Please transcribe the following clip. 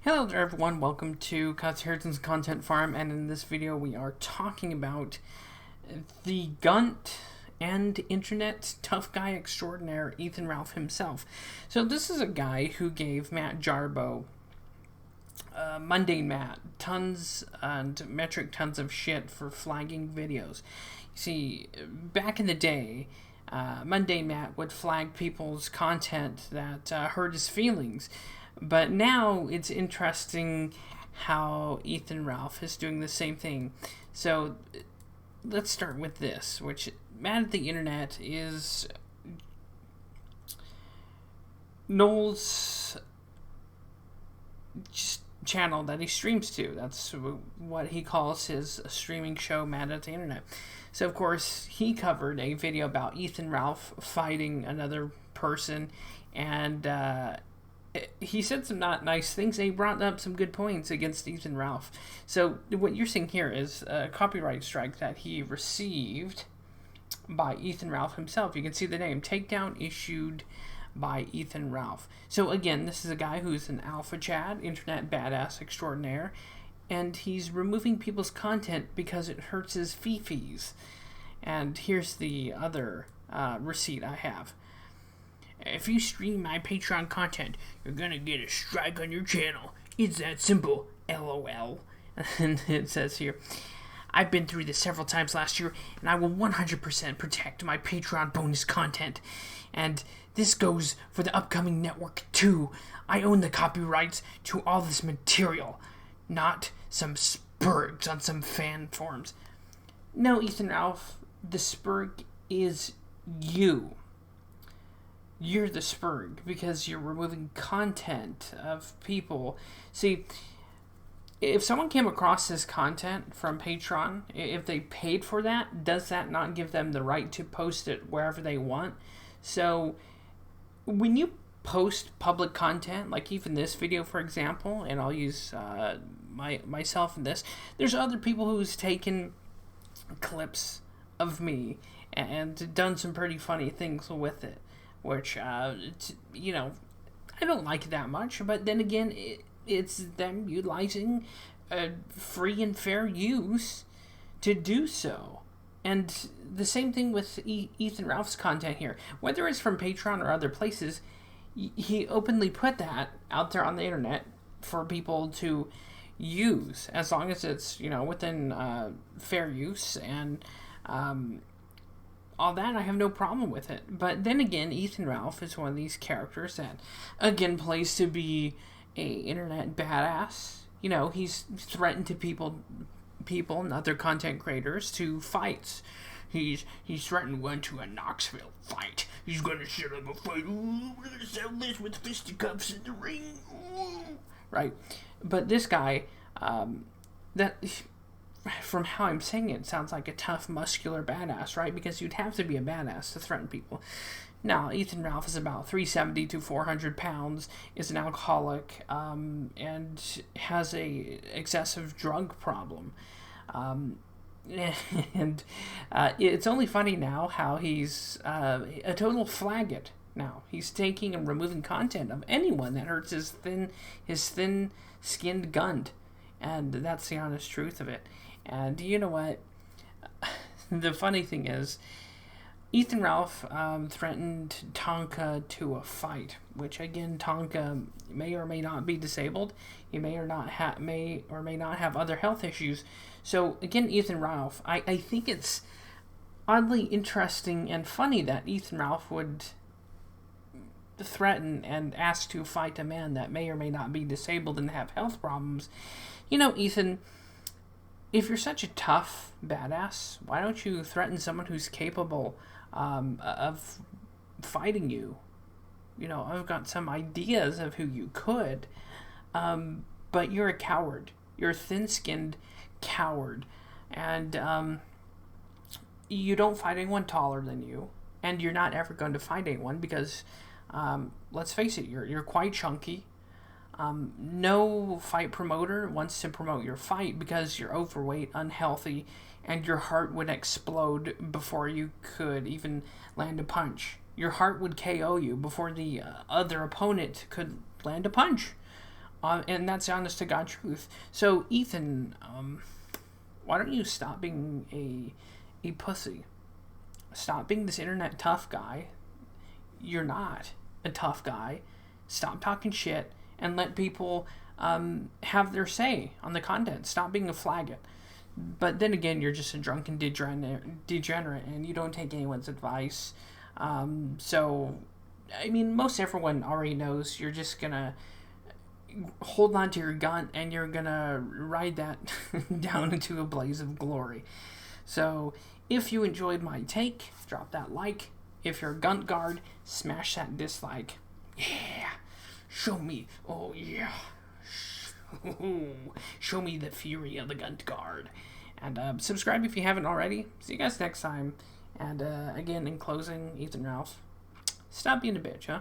Hello there everyone, welcome to Cuts Harrison's Content Farm, and in this video we are talking about the Gunt and internet tough guy extraordinaire, Ethan Ralph himself. So this is a guy who gave Matt Jarbo, Mundane Matt, tons and metric tons of shit for flagging videos. You see, back in the day, Mundane Matt would flag people's content that hurt his feelings. But now it's interesting how Ethan Ralph is doing the same thing. So let's start with this, which Mad at the Internet is Noel's channel that he streams to. That's what he calls his streaming show, Mad at the Internet. So of course he covered a video about Ethan Ralph fighting another person, and he said some not nice things, and he brought up some good points against Ethan Ralph. So what you're seeing here is a copyright strike that he received by Ethan Ralph himself. You can see the name, takedown issued by Ethan Ralph. So again, this is a guy who's an alpha Chad, internet badass extraordinaire, and he's removing people's content because it hurts his fifis. And here's the other receipt I have. If you stream my Patron content, you're gonna get a strike on your channel. It's that simple, LOL. And it says here, I've been through this several times last year, and I will 100% protect my Patreon bonus content. And this goes for the upcoming network too. I own the copyrights to all this material, not some spurgs on some fan forums. No, Ethan Ralph, the spurg is you. You're the spurg because you're removing content of people. See, if someone came across this content from Patron, if they paid for that, does that not give them the right to post it wherever they want? So when you post public content, like even this video, for example, and I'll use myself in this, there's other people who's taken clips of me and done some pretty funny things with it, which, I don't like that much, but then again, it's them utilizing free and fair use to do so. And the same thing with Ethan Ralph's content here. Whether it's from Patreon or other places, he openly put that out there on the internet for people to use, as long as it's, within fair use and all that. I have no problem with it. But then again, Ethan Ralph is one of these characters that, again, plays to be a internet badass. He's threatened to people and other content creators to fights. He's threatened one to a Knoxville fight. He's gonna set up a fight. Ooh, we're gonna settle this with fisticuffs in the ring. Ooh. Right. But this guy, from how I'm saying it, sounds like a tough, muscular badass, right? Because you'd have to be a badass to threaten people. Now, Ethan Ralph is about 370 to 400 pounds, is an alcoholic, and has a excessive drug problem. And it's only funny now how he's a total faggot now. He's taking and removing content of anyone that hurts his thin-skinned gunt. And that's the honest truth of it. And you know what? The funny thing is, Ethan Ralph threatened Tonka to a fight, which again, Tonka may or may not be disabled. He may or may not have other health issues. So again, Ethan Ralph, I think it's oddly interesting and funny that Ethan Ralph would threaten and ask to fight a man that may or may not be disabled and have health problems. Ethan, if you're such a tough badass, why don't you threaten someone who's capable of fighting you? I've got some ideas of who you could, but you're a coward. You're a thin-skinned coward, and you don't fight anyone taller than you, and you're not ever going to fight anyone because, let's face it, you're quite chunky. No fight promoter wants to promote your fight because you're overweight, unhealthy, and your heart would explode before you could even land a punch. Your heart would KO you before the other opponent could land a punch. And that's honest to God truth. So, Ethan, why don't you stop being a pussy? Stop being this internet tough guy. You're not a tough guy. Stop talking shit and let people have their say on the content. Stop being a faggot. But then again, you're just a drunken degenerate, and you don't take anyone's advice. So, I mean, most everyone already knows you're just gonna hold on to your gun and you're gonna ride that down into a blaze of glory. So, if you enjoyed my take, drop that like. If you're a gunt guard, smash that dislike. Yeah, show me. Oh yeah. Show me the fury of the gunt guard. And subscribe if you haven't already. See you guys next time. And again, in closing, Ethan Ralph, stop being a bitch, huh?